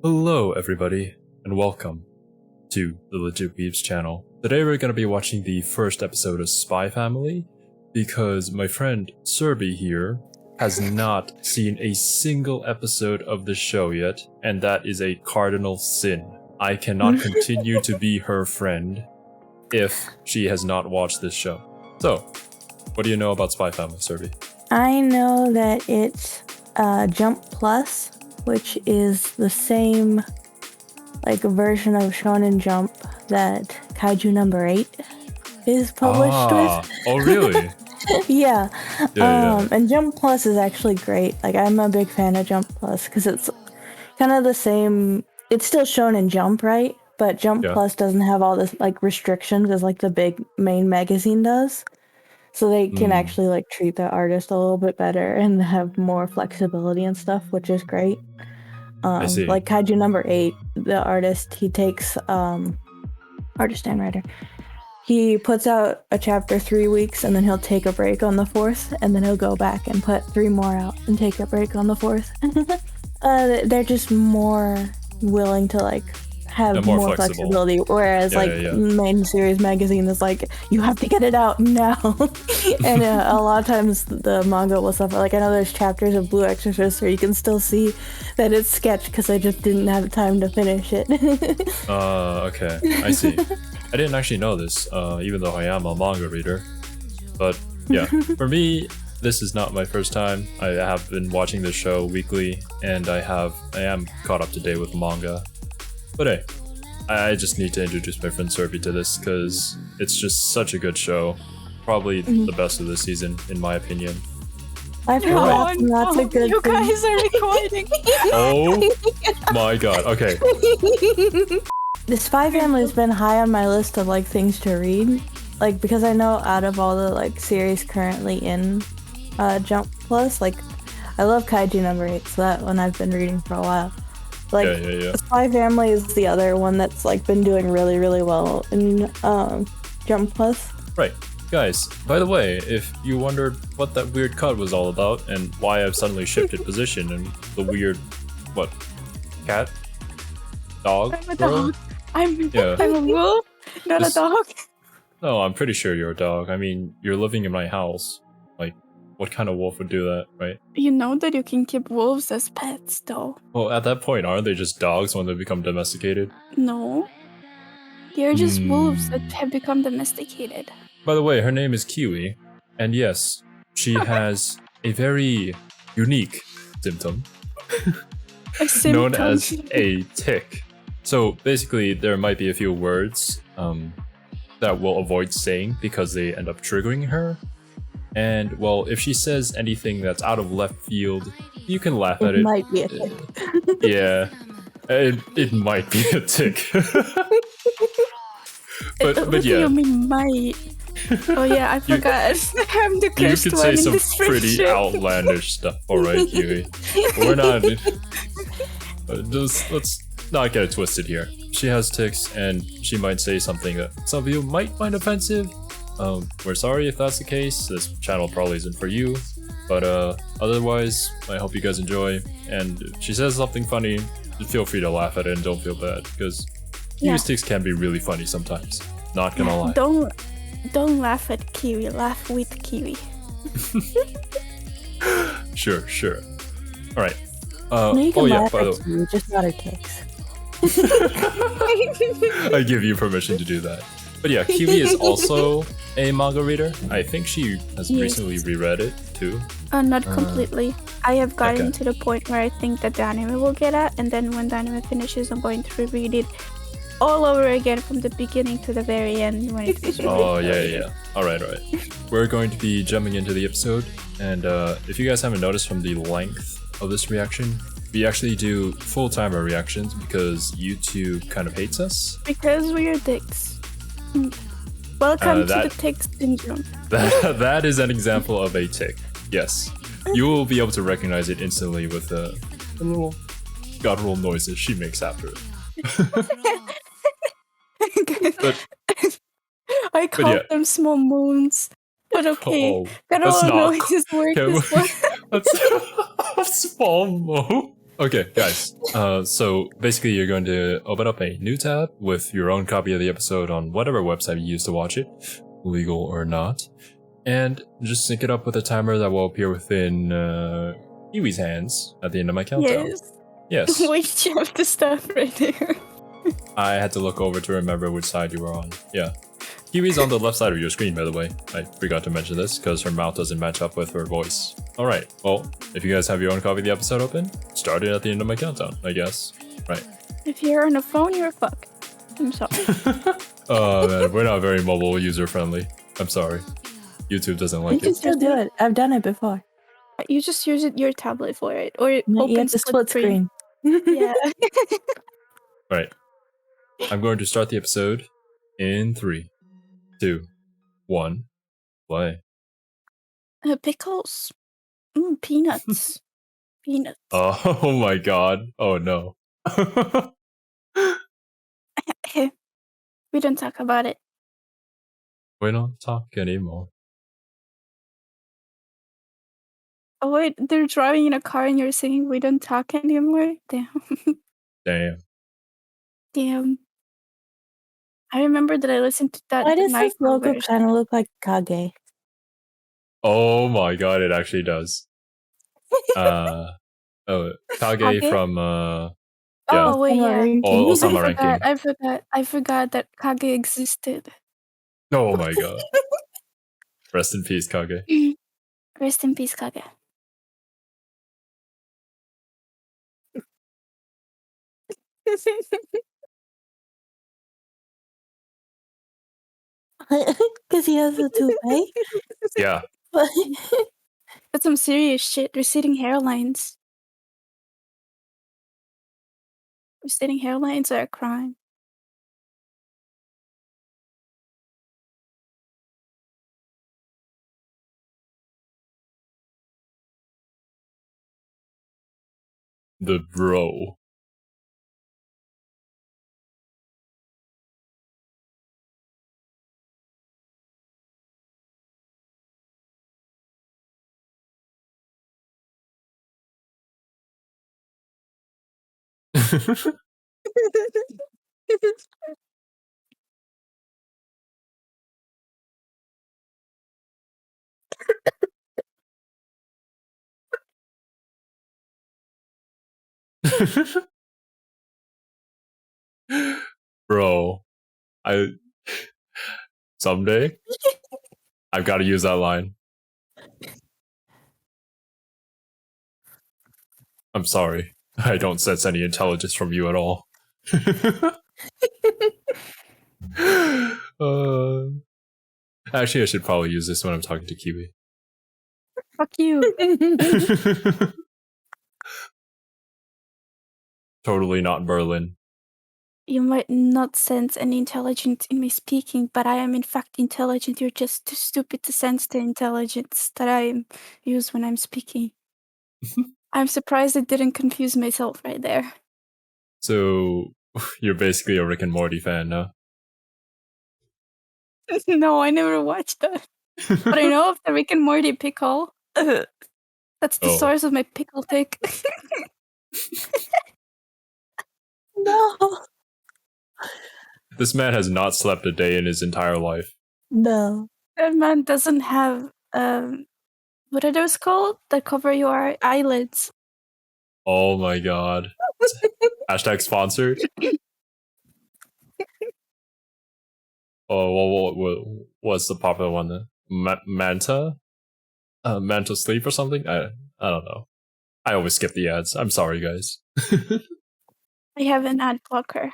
Hello everybody, and welcome to the Legit Weebs channel. Today we're going to be watching the first episode of Spy Family, because my friend Cerby here has not seen a single episode of the show yet, and that is a cardinal sin. I cannot continue to be her friend if she has not watched this show. So, what do you know about Spy Family, Cerby? I know that it's Jump Plus, which is the same version of Shonen Jump that Kaiju number 8 is published with. Oh really? Yeah. Yeah. And Jump Plus is actually great. I'm a big fan of Jump Plus because it's kind of the same. It's still Shonen Jump, right? But Jump Plus doesn't have all this restrictions as the big main magazine does. So they can actually treat the artist a little bit better and have more flexibility and stuff, which is great. I see. Like Kaiju number 8, the artist, he takes artist and writer. He puts out a chapter 3 weeks and then he'll take a break on the 4th, and then he'll go back and put 3 more out and take a break on the 4th. They're just more willing to have more flexibility, whereas main series magazine is you have to get it out now. And a lot of times the manga will suffer. I know there's chapters of Blue Exorcist where you can still see that it's sketched because I just didn't have time to finish it. Okay, I see. I didn't actually know this, even though I am a manga reader. But yeah, for me, this is not my first time. I have been watching this show weekly, and I am caught up to date with manga. But hey, I just need to introduce my friend Cerby to this because it's just such a good show. Probably the best of the season, in my opinion. I've heard lots of good You guys are recording. Oh my god, okay. The Spy Family has been high on my list of things to read. Because I know out of all the series currently in Jump Plus, I love Kaiju number 8, so that one I've been reading for a while. The Spy Family is the other one that's been doing really, really well in Jump Plus. Right. Guys, by the way, if you wondered what that weird cut was all about and why I've suddenly shifted position and the weird, cat? Dog? I'm a dog. I'm a wolf, not a dog. No, I'm pretty sure you're a dog. I mean, you're living in my house. What kind of wolf would do that, right? You know that you can keep wolves as pets, though. Well, at that point, aren't they just dogs when they become domesticated? No. They're just wolves that have become domesticated. By the way, her name is Kiwi, and yes, she has a very unique symptom known as a tick. So basically, there might be a few words that we'll avoid saying because they end up triggering her. And, well, if she says anything that's out of left field, you can laugh at it. It might be a tick. Yeah, it might be a tick. but yeah. You mean might? Oh yeah, I forgot. I'm the cursed You could one say some in this pretty fiction. outlandish stuff, alright, Kiwi. We're not... let's not get it twisted here. She has ticks, and she might say something that some of you might find offensive. We're sorry if that's the case. This channel probably isn't for you, but otherwise, I hope you guys enjoy. And if she says something funny, just feel free to laugh at it and don't feel bad, because Kiwi's ticks can be really funny sometimes. Not gonna lie. Don't laugh at Kiwi. Laugh with Kiwi. Sure. All right. No, you can laugh at Kiwi, just not her ticks. I give you permission to do that. But yeah, Kiwi is also a manga reader. I think she has recently reread it too. Not completely. I have gotten to the point where I think that the anime will get at, and then when the anime finishes, I'm going to reread it all over again from the beginning to the very end when it was Oh yeah. All right. We're going to be jumping into the episode, and if you guys haven't noticed from the length of this reaction, we actually do full-timer reactions because YouTube kind of hates us. Because we are dicks. Welcome to the tick syndrome. That is an example of a tick. Yes, you will be able to recognize it instantly with the little guttural noises she makes after it. I call them small moons, but okay. Guttural noises work as well. That's a small moan. Okay, guys. So basically, you're going to open up a new tab with your own copy of the episode on whatever website you use to watch it, legal or not, and just sync it up with a timer that will appear within Kiwi's hands at the end of my countdown. Yes. Yes. Wait, you have to stop right there. I had to look over to remember which side you were on. Yeah. Kiwi's on the left side of your screen, by the way. I forgot to mention this because her mouth doesn't match up with her voice. Alright, well, if you guys have your own copy of the episode open, start it at the end of my countdown, I guess. Right. If you're on a phone, you're fucked. I'm sorry. Oh man, we're not very mobile user friendly. I'm sorry. YouTube doesn't You like can it. still do it. I've done it before. You just use your tablet for it, or it You have opens to split screen. Yeah. Right. I'm going to start the episode in 3, 2, 1, play. Pickles. Peanuts. Peanuts. Oh my god. Oh no. We don't talk about it. We don't talk anymore. Oh wait, they're driving in a car and you're saying we don't talk anymore? Damn. Damn. Damn. I remember that I listened to that Why does night this logo version. kind of look like Kage? Oh my god, it actually does. Kage Kage? from Oh yeah. wait, yeah. Ousama Ranking. I forgot that Kage existed. Oh my god. Rest in peace, Kage. Rest in peace, Kage. Because he has a toupee. Yeah. That's some serious shit. Receding hairlines. Receding hairlines are a crime. The bro. Bro, someday I've got to use that line. I'm sorry. I don't sense any intelligence from you at all. Actually, I should probably use this when I'm talking to Kiwi. Fuck you. Totally not Berlin. You might not sense any intelligence in me speaking, but I am in fact intelligent. You're just too stupid to sense the intelligence that I use when I'm speaking. I'm surprised I didn't confuse myself right there. So, you're basically a Rick and Morty fan, huh? No, I never watched that. But I know of the Rick and Morty pickle. That's the source of my pickle pick. No. This man has not slept a day in his entire life. No. That man doesn't have, what are those called? That cover your eyelids. Oh my god. Hashtag sponsored. Oh, what's the popular one then? Manta? Manta sleep or something? I don't know. I always skip the ads. I'm sorry, guys. I have an ad blocker.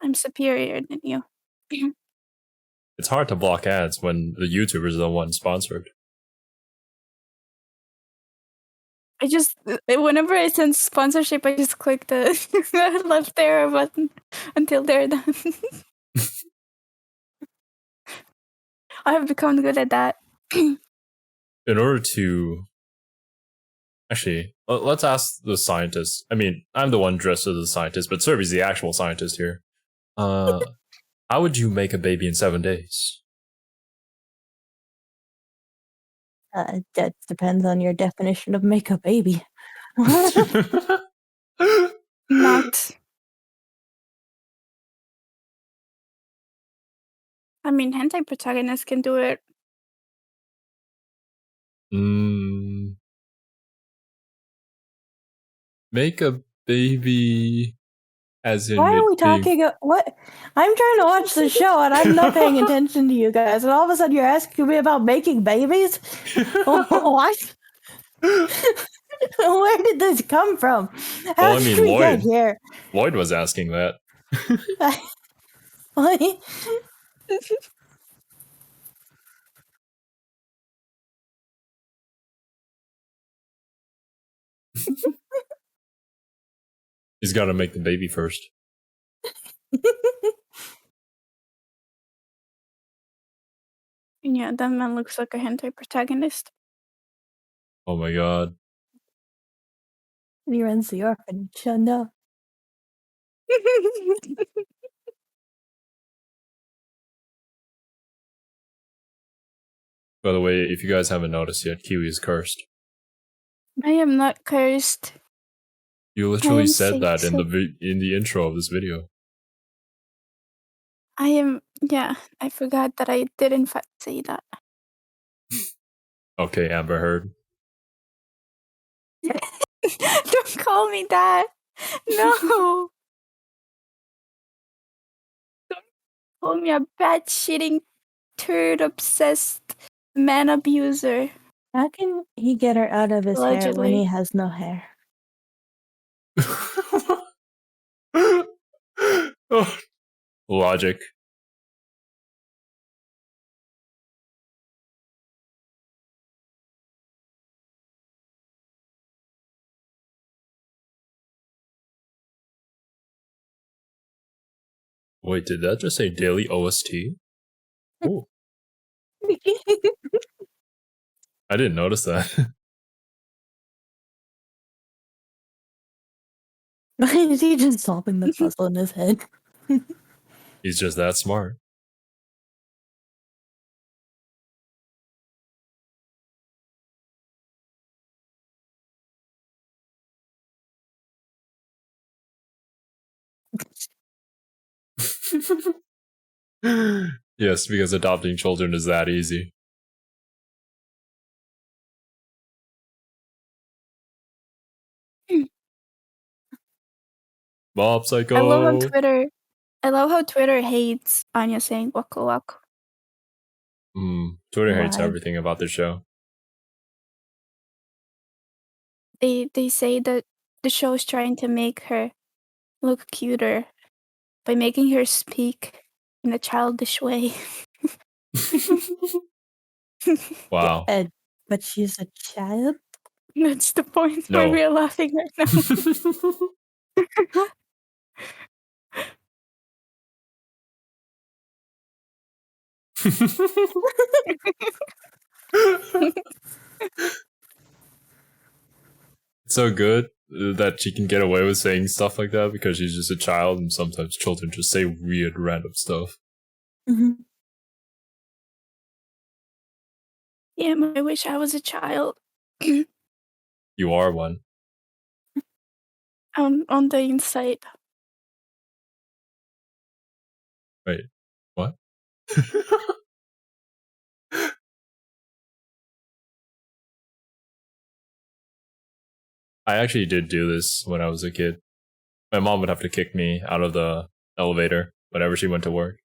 I'm superior than you. It's hard to block ads when the YouTubers are the one sponsored. I just, whenever I send sponsorship, I just click the left arrow button until they're done. I have become good at that. In order to... Actually, let's ask the scientist. I mean, I'm the one dressed as a scientist, but Cerby's the actual scientist here. How would you make a baby in 7 days? That depends on your definition of make a baby. I mean, hentai protagonists can do it. Make a baby as in Why are we it being- talking? What? I'm trying to watch the show and I'm not paying attention to you guys, and all of a sudden you're asking me about making babies. What? Where did this come from? How Well, I did mean, we get here? Lloyd was asking that. What? He's got to make the baby first. Yeah, that man looks like a hentai protagonist. Oh my god. He runs the orphanage. Oh no. By the way, if you guys haven't noticed yet, Kiwi is cursed. I am not cursed. You literally am said that safe, in the intro of this video. I am. Yeah, I forgot that I did in fact say that. Okay, Amber Heard. Don't call me that. No. Don't call me a bad shitting turd obsessed man abuser. How can he get her out of his hair when Allegedly. he has no hair? Logic. Wait, did that just say daily OST? Ooh, I didn't notice that. Why is he just solving the puzzle in his head? He's just that smart. Yes, because adopting children is that easy. Bob Psycho. I love on Twitter. I love how Twitter hates Anya saying waka waka. Twitter hates Why? everything about this show. They say that the show is trying to make her look cuter by making her speak in a childish way. Wow. But she's a child? That's the point No. where we're laughing right now. It's so good that she can get away with saying stuff like that because she's just a child, and sometimes children just say weird random stuff. Mm-hmm. Yeah, I wish I was a child. You are one. On the inside. Wait, what? I actually did do this when I was a kid. My mom would have to kick me out of the elevator whenever she went to work.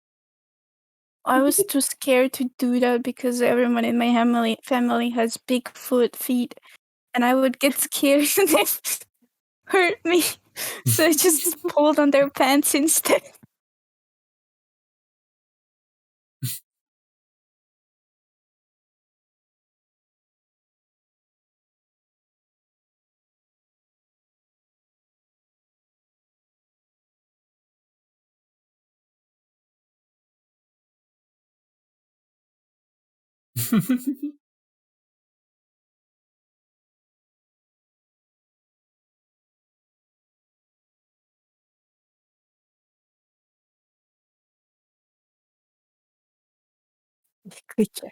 I was too scared to do that because everyone in my family has big feet, and I would get scared and they hurt me. So I just pulled on their pants instead. Creature.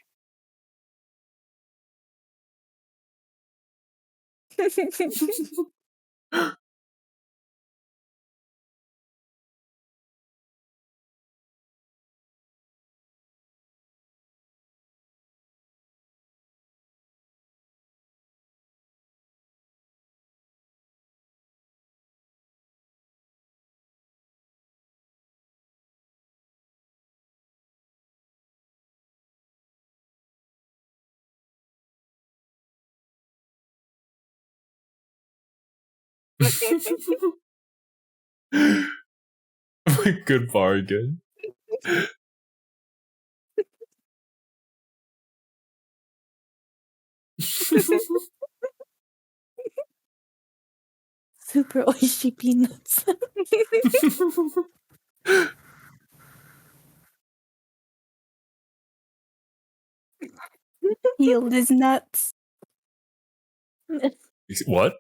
Good bargain. Super oishi peanuts. Healed is nuts. What?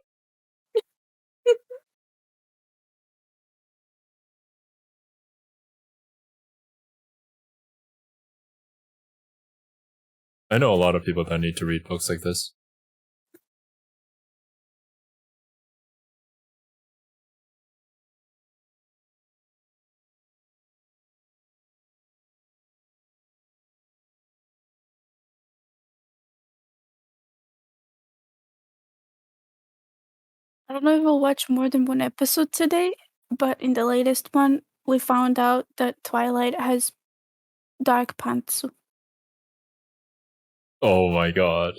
I know a lot of people that need to read books like this. I don't know if we'll watch more than one episode today, but in the latest one, we found out that Twilight has dark pantsu. Oh my god.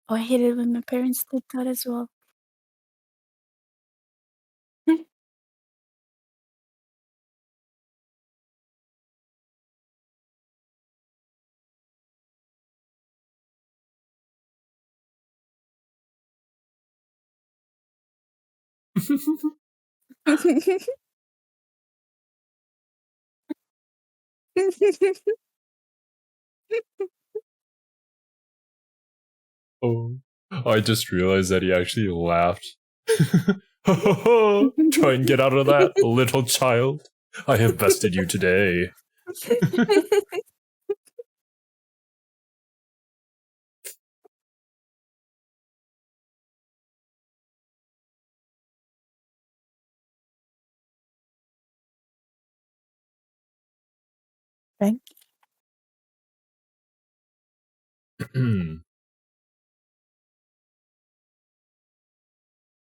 Oh, I hated when my parents did that as well. Oh, I just realized that he actually laughed. Try and get out of that, little child. I have bested you today. Frank?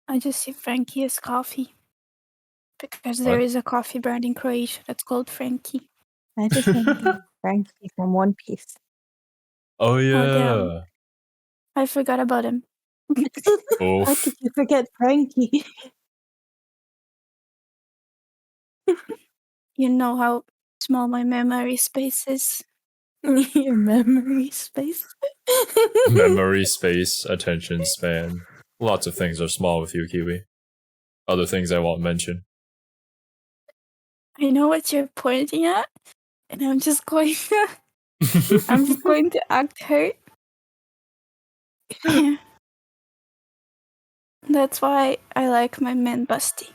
I just see Frankie as coffee. Because there What? is a coffee brand in Croatia that's called Frankie. I just think Frankie from One Piece. Oh Oh, yeah. damn. I forgot about him. How Oof. could you forget Frankie? You know how small my memory space is. Your memory space. Memory space, attention span. Lots of things are small with you, Kiwi. Other things I won't mention. I know what you're pointing at, and I'm just going to act hurt. Yeah. That's why I like my man busty.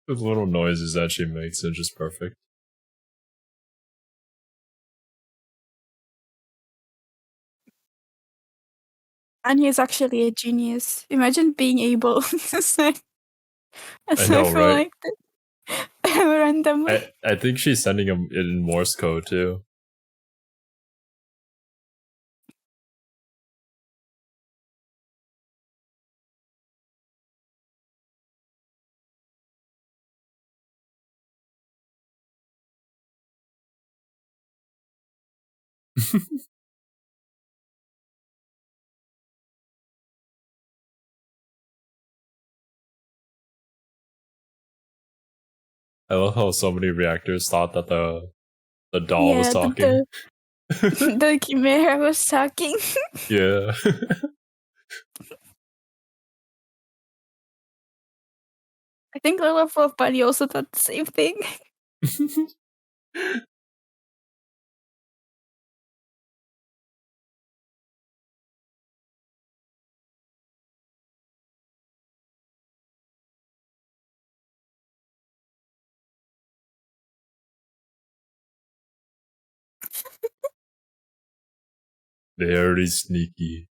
The little noises that she makes are just perfect. Anya is actually a genius. Imagine being able to say a I know, cipher right? like that randomly. I think she's sending him in Morse code too. I love how so many reactors thought that the doll was Yeah, talking. the Chimera was talking. Yeah. I think Lila Fluff Bunny also thought the same thing. Very sneaky.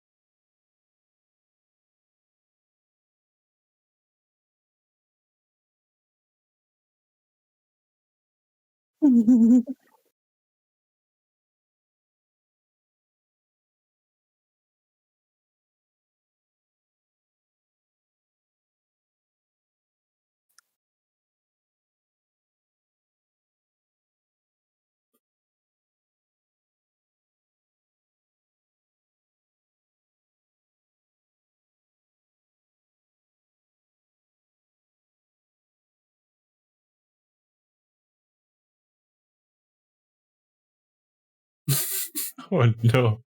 Oh no.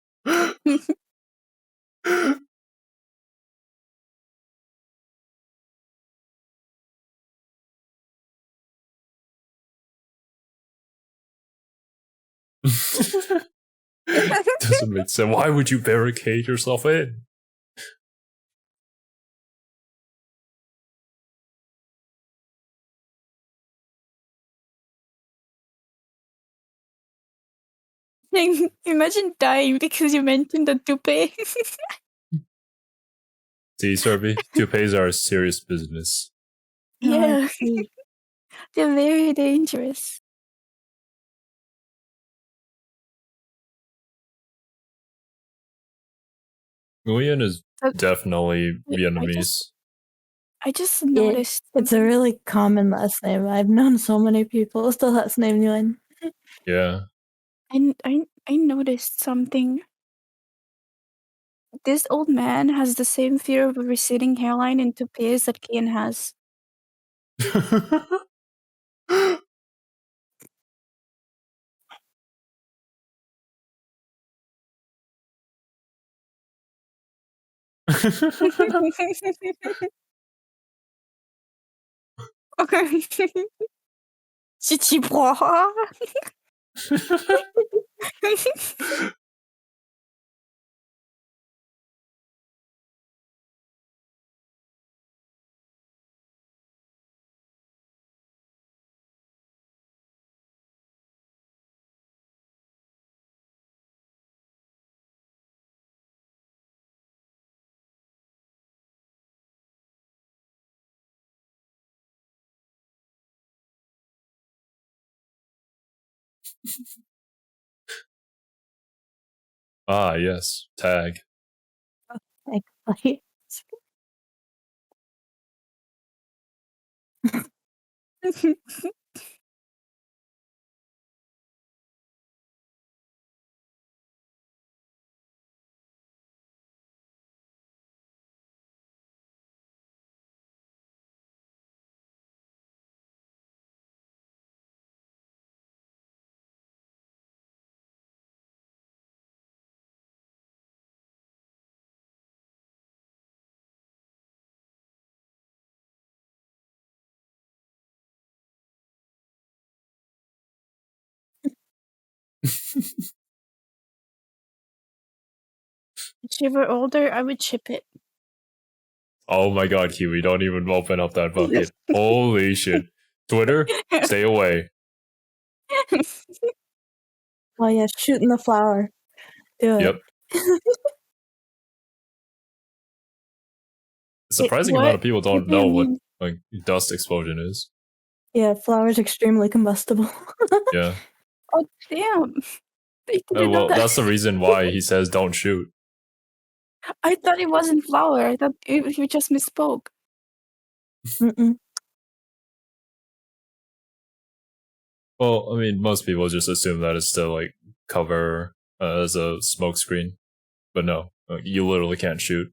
Doesn't make sense. Why would you barricade yourself in? Imagine dying because you mentioned the toupee. See, Cerby, toupees are a serious business. Yeah. They're very dangerous. Nguyen is definitely Vietnamese. I just noticed. It's a really common last name. I've known so many people with the last name Nguyen. Yeah. I noticed something. This old man has the same fear of a receding hairline and toupees that Kian has. Chichi-bro. Ah, yes. Tag. Like, If she were older, I would ship it. Oh my god, Kiwi, don't even open up that bucket. Holy shit. Twitter, stay away. oh yeah, shooting the flower. Do it. Yep. A surprising amount of people don't know what like dust explosion is. Yeah, flower's extremely combustible. Yeah. Oh damn! They didn't know Well, that. that's the reason why he says don't shoot. I thought it wasn't flower. I thought you just misspoke. Mm-mm. Well, I mean, most people just assume that it's to like cover as a smoke screen, but no, like, you literally can't shoot.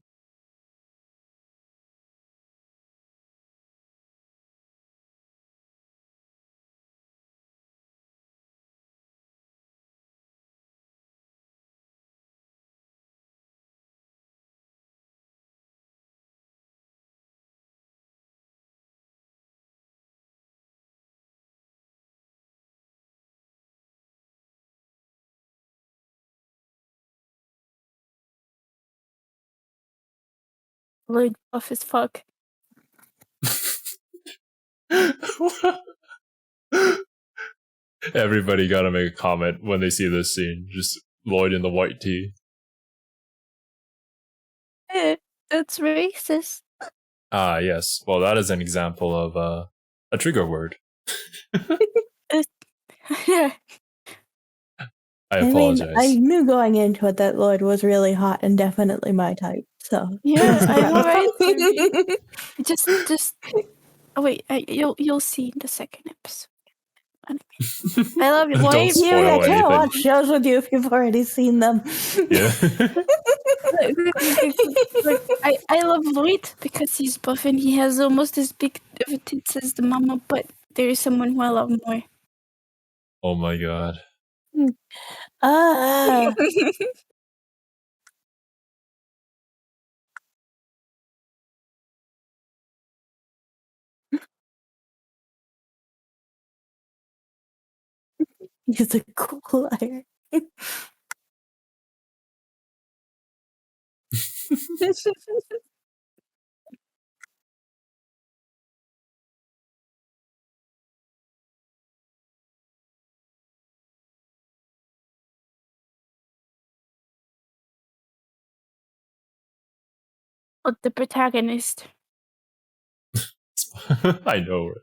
Lloyd buff as fuck. Everybody gotta make a comment when they see this scene. Just Lloyd in the white tee. That's racist. Ah, yes. Well, that is an example of a trigger word. Yeah. I I mean, apologize. I knew going into it that Lloyd was really hot and definitely my type. So Yeah, I know, right? Just. Oh wait, you'll see in the second episode. I love you, Don't Lloyd. spoil I can't anything. watch shows with you if you've already seen them. Yeah. Look, I love Lloyd because he's buff and he has almost as big of a tits as the mama, but there is someone who I love more. Oh my god. Ah, he's a cool liar. But the protagonist. I know. Right?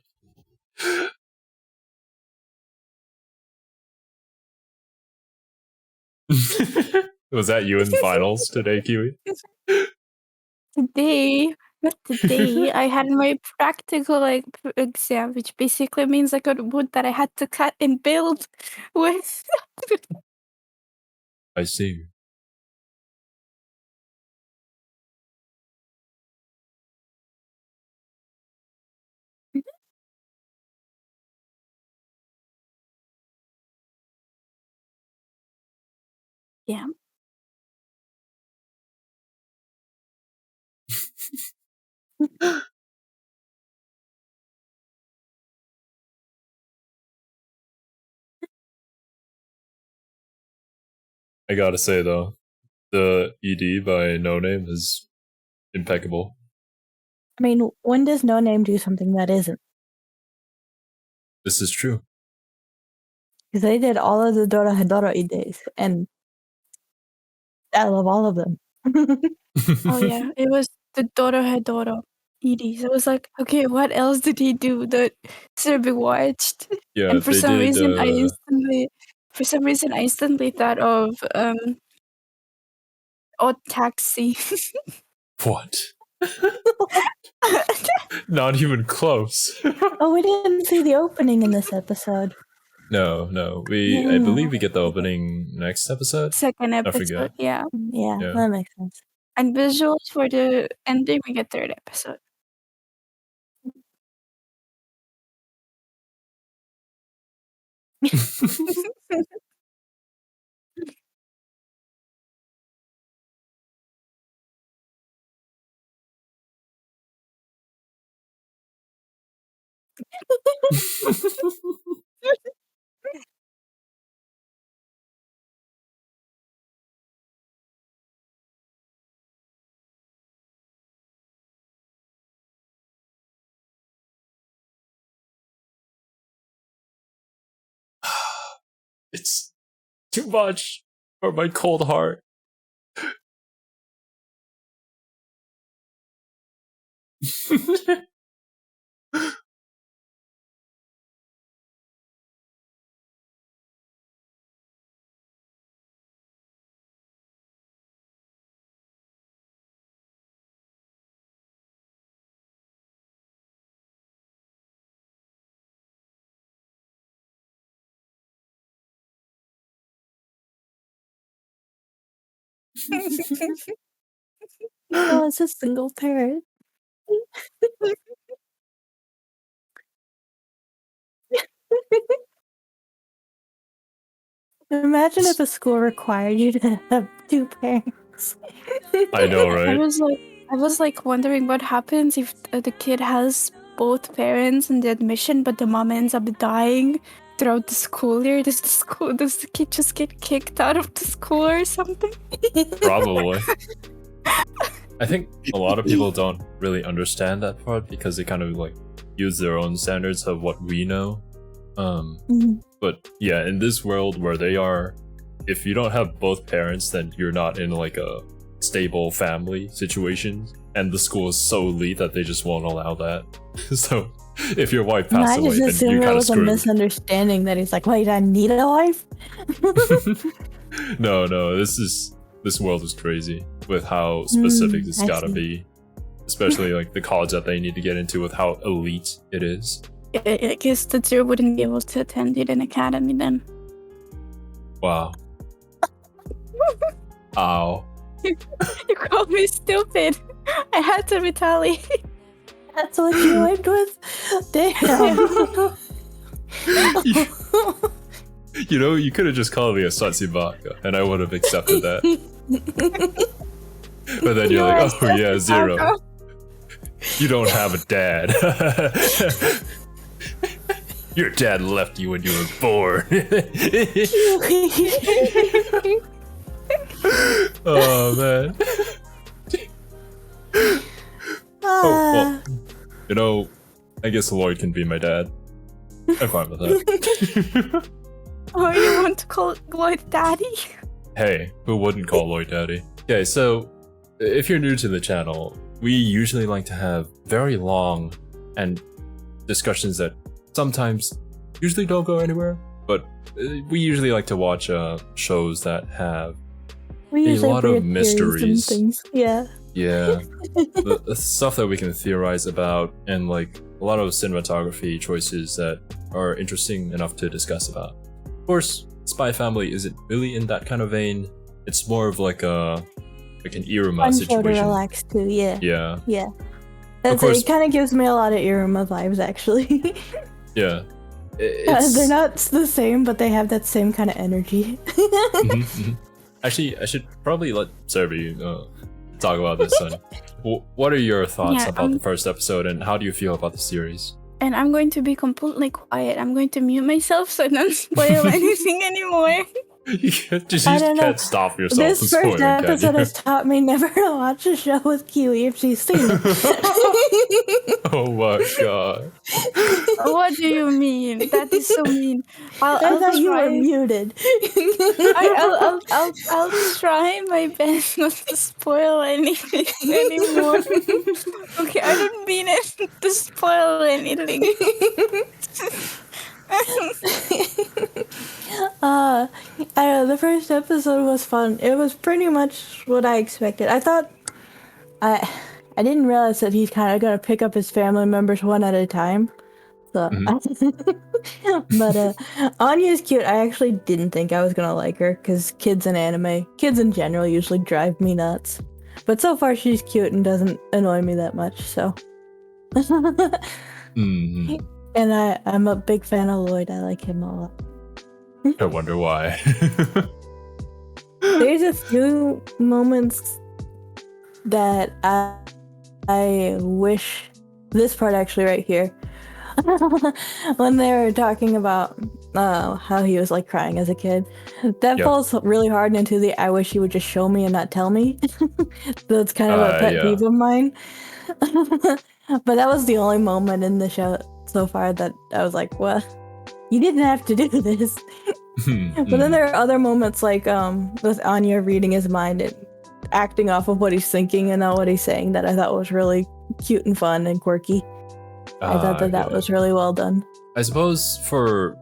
Was that you in finals today, Kiwi? Not today. I had my practical exam, which basically means I got wood that I had to cut and build with. I see. Yeah. I gotta say though, the ED by No Name is impeccable. I mean, when does No Name do something that isn't? This is true. Because they did all of the Dora Hedoro days, and I love all of them. Oh yeah, it was the Doro Hedoro EDs. I was like, okay, what else did he do that Cerby watched? Yeah, And for they some did. reason, I instantly thought of Taxi. What? Not even close. Oh, we didn't see the opening in this episode. No. I believe we get the opening next episode. Second I episode, forget. yeah. Yeah, Yeah. that makes sense. And visuals for the ending, we get third episode. It's too much for my cold heart. Oh, it's a single parent. Imagine if a school required you to have two parents. I know, right? I was like wondering what happens if the kid has both parents in the admission, but the mom ends up dying throughout the school year. Does the kid just get kicked out of the school or something? Probably. I think a lot of people don't really understand that part because they kind of like use their own standards of what we know. But yeah, in this world where they are, if you don't have both parents, then you're not in like a stable family situations, and the school is so elite that they just won't allow that. So if your wife passed away, I just then assumed you're it kind of was a screwed. misunderstanding that he's like, wait, I need a wife? No, this world is crazy with how specific it's I gotta see. be. Especially like the college that they need to get into with how elite it is. I guess the Zero wouldn't be able to attend it in academy then. Wow. Ow. You called me stupid. I had to retaliate. That's what you went with? Damn. You know, you could have just called me a Satsibaka, and I would have accepted that. But then you're like, oh yeah, Zero. You don't have a dad. Your dad left you when you were born. Oh man. Oh well, you know, I guess Lloyd can be my dad. I'm fine with that. Oh, you want to call Lloyd daddy? Hey, who wouldn't call Lloyd daddy? Okay, so if you're new to the channel, we usually like to have very long and discussions that sometimes usually don't go anywhere, but we usually like to watch shows that have We a lot of weird theories and mysteries. things. Yeah. Yeah, the stuff that we can theorize about, and like a lot of cinematography choices that are interesting enough to discuss about. Of course, Spy Family isn't really in that kind of vein. It's more of like an Iruma Fun show to situation. relax to, yeah. Yeah, Yeah. That's course- it kind of gives me a lot of Iruma vibes, actually. yeah. It's, They're not the same, but they have that same kind of energy. Mhm, mhm. Actually, I should probably let Cerby talk about this one. What are your thoughts Yeah, about the first episode, and how do you feel about the series? And I'm going to be completely quiet. I'm going to mute myself so I don't spoil anything anymore. You I don't know. can't stop yourself from This spoiling, first episode can you? has taught me never to watch a show with Kiwi if she's seen it. Oh my god. What do you mean? That is so mean. I I'll thought you were try. muted. I'll try my best not to spoil anything anymore. Okay, I don't mean it to spoil anything. I don't know, the first episode was fun. It was pretty much what I expected. I thought I didn't realize that he's kind of gonna pick up his family members one at a time. So, but Anya's cute. I actually didn't think I was gonna like her because kids in general usually drive me nuts. But so far she's cute and doesn't annoy me that much. So, Mhm. and I'm a big fan of Lloyd. I like him a lot. I wonder why. There's a few moments that I wish this part actually right here when they were talking about how he was like crying as a kid, that Yeah. falls really hard into the I wish he would just show me and not tell me. That's kind of a pet yeah. peeve of mine. But that was the only moment in the show so far that I was like, well, you didn't have to do this. But then there are other moments like with Anya reading his mind and acting off of what he's thinking and not what he's saying that I thought was really cute and fun and quirky. I thought that yeah. was really well done. I suppose for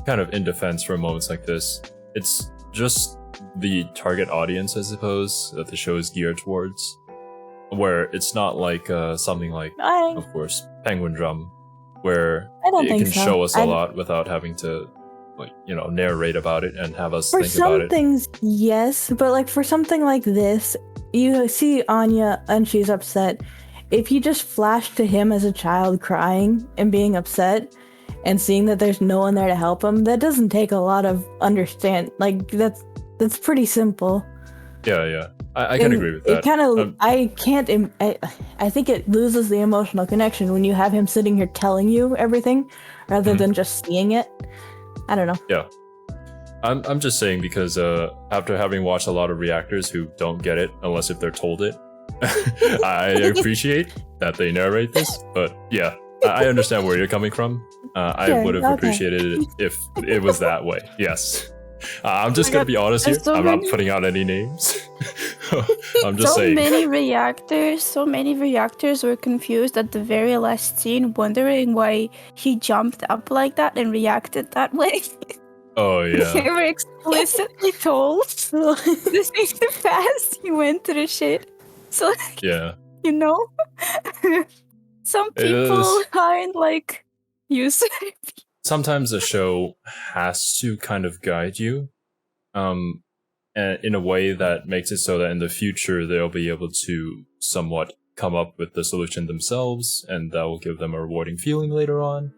kind of in defense for moments like this, it's just the target audience, I suppose, that the show is geared towards. Where it's not like something like, of course, Penguin Drum, where I don't it think can so. show us a lot without having to, like, you know, narrate about it and have us For think about some it. things, yes, but like for something like this, you see Anya and she's upset. If you just flash to him as a child crying and being upset and seeing that there's no one there to help him, that doesn't take a lot of understand. Like that's pretty simple. Yeah. I can agree with that. It kind of, I think it loses the emotional connection when you have him sitting here telling you everything rather than just seeing it. I don't know. Yeah. I'm just saying because after having watched a lot of reactors who don't get it unless if they're told it, I appreciate that they narrate this. But yeah, I understand where you're coming from. I would have appreciated it if it was that way. Yes. I'm just gonna be honest here. I'm not putting out any names. I'm just So saying. many reactors were confused at the very last scene, wondering why he jumped up like that and reacted that way. Oh They yeah. were explicitly told this is the fast he went through shit. So, Yeah. you know, some It people is. aren't like used to it. Sometimes a show has to kind of guide you, and in a way that makes it so that in the future they'll be able to somewhat come up with the solution themselves, and that will give them a rewarding feeling later on.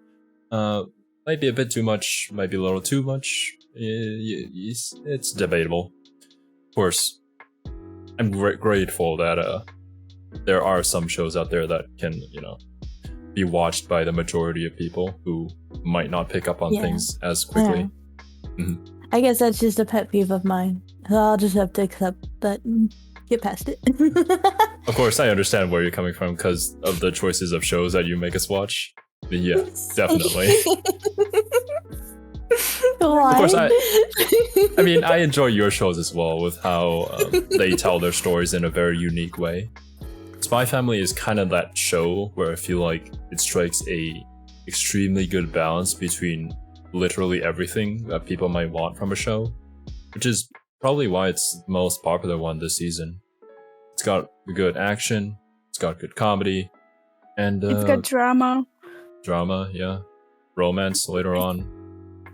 Might be a bit too much, might be a little too much. It's debatable. Of course, I'm grateful that there are some shows out there that can, be watched by the majority of people who might not pick up on things as quickly. Yeah. I guess that's just a pet peeve of mine. So I'll just have to accept that and get past it. Of course, I understand where you're coming from because of the choices of shows that you make us watch. Yeah, definitely. Why? Of course, I mean, I enjoy your shows as well with how they tell their stories in a very unique way. Spy Family is kind of that show where I feel like it strikes a extremely good balance between literally everything that people might want from a show, which is probably why it's the most popular one this season. It's got good action, it's got good comedy, and It's got drama. Yeah, romance later on.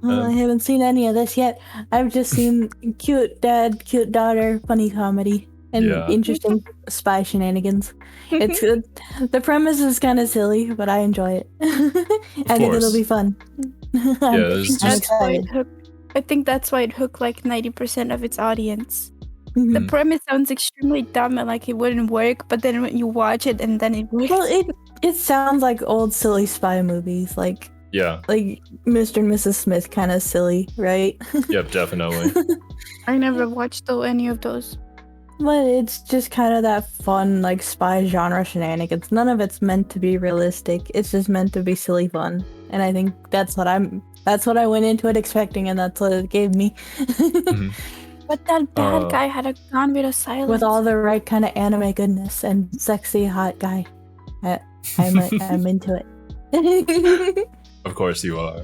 I haven't seen any of this yet. I've just seen cute dad, cute daughter, funny comedy, and interesting spy shenanigans. It's the premise is kind of silly, but I enjoy it. I think it'll be fun. I think that's why it hooked like 90% of its audience. Mm-hmm. The premise sounds extremely dumb and like it wouldn't work, but then when you watch it and then it works. Well, it sounds like old silly spy movies, like Mr. and Mrs. Smith, kind of silly, right? Yep, definitely. I never watched any of those. But it's just kind of that fun, like, spy genre shenanigans. None of it's meant to be realistic. It's just meant to be silly fun. And I think that's what I went into it expecting, and that's what it gave me. But that bad guy had a gun with a silence. With all the right kind of anime goodness and sexy hot guy. I'm into it. Of course you are.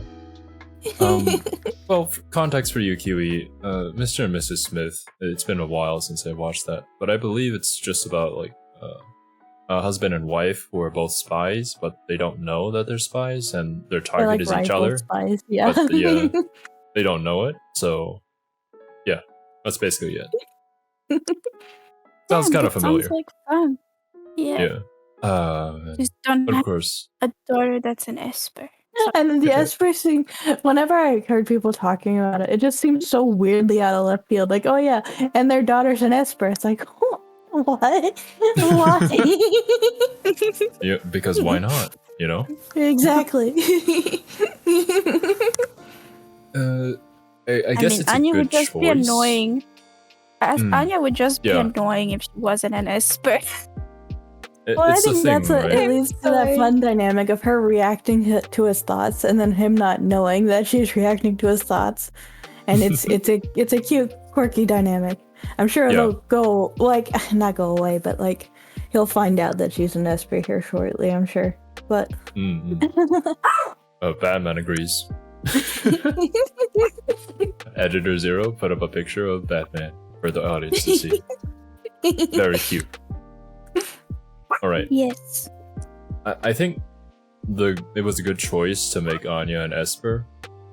Well, context for you, Kiwi. Mr. and Mrs. Smith, it's been a while since I watched that, but I believe it's just about like a husband and wife who are both spies, but they don't know that they're spies, and their target is each other. Spies, yeah. But, they don't know it, so yeah, that's basically it. Sounds kind of familiar. Sounds like fun. Yeah. Just don't but of have course. a daughter that's an Esper. And the Esper thing, whenever I heard people talking about it, it just seemed so weirdly out of left field. Like, oh yeah, and their daughter's an Esper. It's like, what? Why? Yeah, because why not? You know? Exactly. I guess it's Anya a good would just choice. be annoying. Anya would just be annoying if she wasn't an Esper. Well, I think that's what it leads to that fun dynamic of her reacting to his thoughts, and then him not knowing that she's reacting to his thoughts, and it's a cute, quirky dynamic. I'm sure it'll go not go away, but like he'll find out that she's an Esper here shortly. I'm sure, but Batman agrees. Editor Xero put up a picture of Batman for the audience to see. Very cute. All right. Yes. I think it was a good choice to make Anya an Esper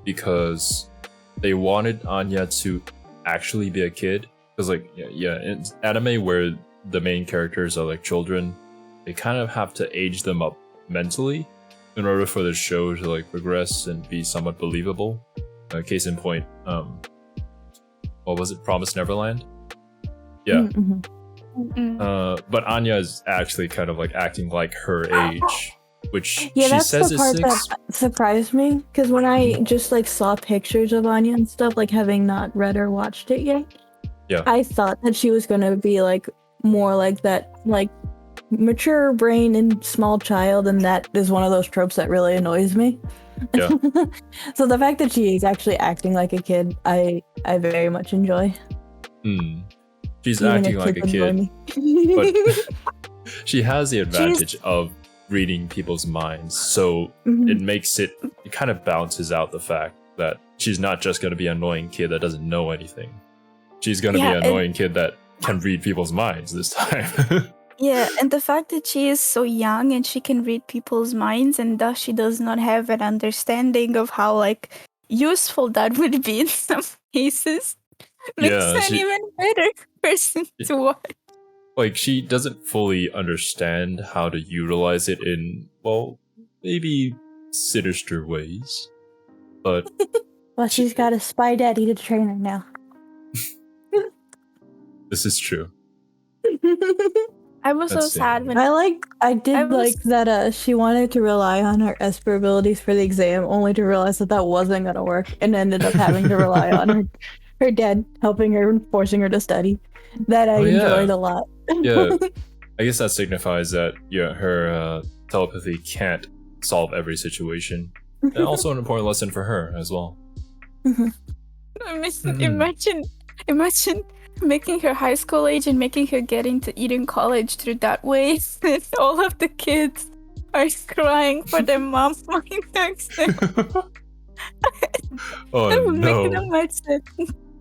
because they wanted Anya to actually be a kid. Because in anime where the main characters are like children, they kind of have to age them up mentally in order for the show to like progress and be somewhat believable. Case in point, what was it? Promised Neverland? Yeah. But Anya is actually kind of like acting like her age, which she that's says the is part 6. that surprised me, because when I just like saw pictures of Anya and stuff, like having not read or watched it yet, I thought that she was gonna be like more like that, like mature brain and small child, and that is one of those tropes that really annoys me. Yeah. So the fact that she is actually acting like a kid, I very much enjoy. she's Even acting if like a kids annoy kid, me. but she has the advantage of reading people's minds, so it makes it kind of balances out the fact that she's not just going to be an annoying kid that doesn't know anything. She's going to be an annoying kid that can read people's minds this time. Yeah, and the fact that she is so young and she can read people's minds, and thus she does not have an understanding of how like useful that would be in some cases, makes her an even better person to watch. Like, she doesn't fully understand how to utilize it in, well, maybe sinister ways, but... Well, she's got a spy daddy to train her now. This is true. I was so sad when I did like that she wanted to rely on her Esper abilities for the exam, only to realize that that wasn't gonna work, and ended up having to rely on her dad helping her and forcing her to study. That I enjoyed a lot. Yeah, I guess that signifies that her telepathy can't solve every situation. And also an important lesson for her as well. Imagine making her high school age and making her get into Eden College through that way. And all of the kids are crying for their mom flying next to them. Oh that would no! make no much sense.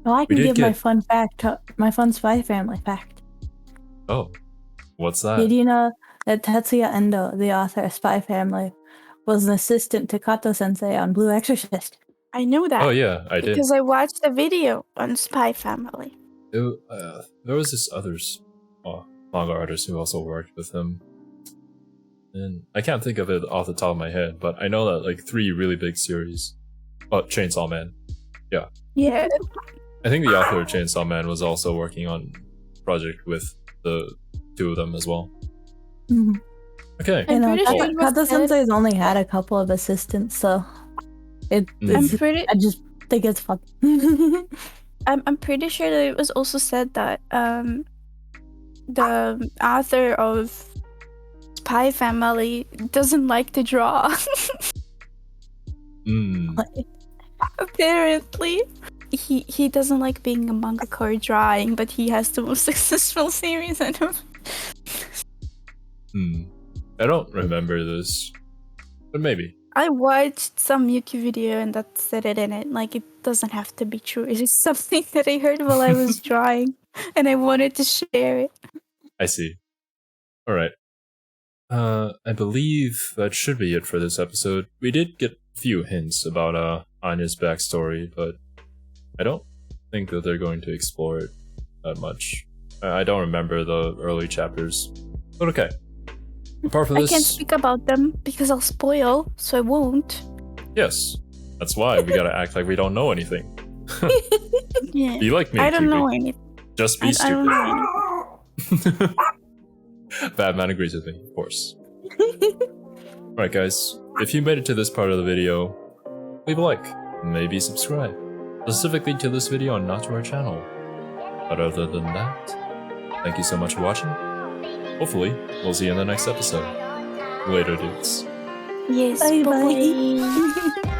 Well, I can give my fun fact, my fun spy family fact. Oh, what's that? Did you know that Tetsuya Endo, the author of Spy Family, was an assistant to Kato Sensei on Blue Exorcist? I knew that. Oh yeah, I did. Because I watched a video on Spy Family. There was this other manga artist who also worked with him, and I can't think of it off the top of my head, but I know that like 3 really big series. Oh, Chainsaw Man. Yeah. Yeah. I think the author of Chainsaw Man was also working on a project with the 2 of them as well. Mm-hmm. Okay. Kato Sensei's only had a couple of assistants, so I just think it's fun. I'm pretty sure that it was also said that the author of Spy Family doesn't like to draw. Apparently. He doesn't like being a mangaka or drawing, but he has the most successful series out of I don't remember this, but maybe. I watched some YouTube video and that said it in it. Like, it doesn't have to be true. It's just something that I heard while I was drawing, and I wanted to share it. I see. Alright. I believe that should be it for this episode. We did get a few hints about Anya's backstory, but I don't think that they're going to explore it that much. I don't remember the early chapters, but okay. Apart from this, I can't speak about them because I'll spoil, so I won't. Yes, that's why we gotta act like we don't know anything. Yeah. Be like me. I don't know anything. Just be stupid. I don't know anything. Batman agrees with me, of course. Alright guys, if you made it to this part of the video, leave a like, maybe subscribe. Specifically to this video and not to our channel. But other than that, thank you so much for watching. Hopefully, we'll see you in the next episode. Later, dudes. Yes, bye. bye.